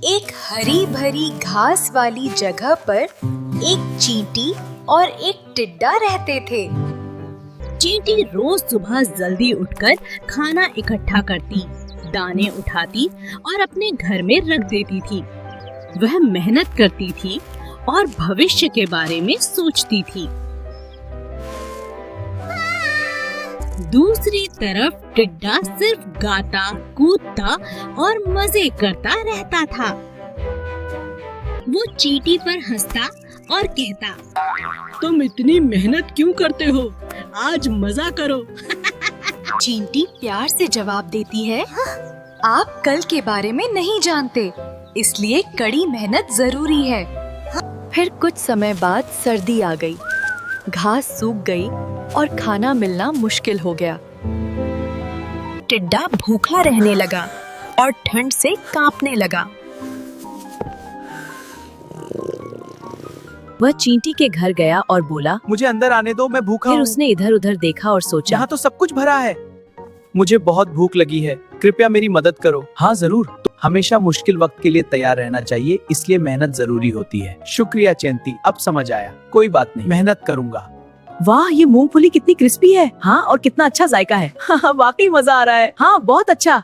एक हरी भरी घास वाली जगह पर एक चींटी और एक टिड्डा रहते थे। चींटी रोज सुबह जल्दी उठकर खाना इकट्ठा करती, दाने उठाती और अपने घर में रख देती थी। वह मेहनत करती थी और भविष्य के बारे में सोचती थी। दूसरी तरफ टिड्डा सिर्फ गाता, कूदता और मजे करता रहता था। वो चींटी पर हंसता और कहता, तुम इतनी मेहनत क्यों करते हो? आज मजा करो। चींटी प्यार से जवाब देती है, आप कल के बारे में नहीं जानते, इसलिए कड़ी मेहनत जरूरी है। फिर कुछ समय बाद सर्दी आ गई, घास सूख गई और खाना मिलना मुश्किल हो गया। टिड्डा भूखा रहने लगा और ठंड से कांपने लगा। वह चींटी के घर गया और बोला, मुझे अंदर आने दो, मैं भूखा फिर हूँ। उसने इधर उधर देखा और सोचा, यहाँ तो सब कुछ भरा है। मुझे बहुत भूख लगी है, कृपया मेरी मदद करो। हाँ जरूर, तो हमेशा मुश्किल वक्त के लिए तैयार रहना चाहिए, इसलिए मेहनत जरूरी होती है। शुक्रिया चैंती, अब समझ आया। कोई बात नहीं, मेहनत करूँगा। वाह, ये मूंगफली कितनी क्रिस्पी है। हाँ, और कितना अच्छा जायका है। हाँ, वाकई मजा आ रहा है। हाँ, बहुत अच्छा।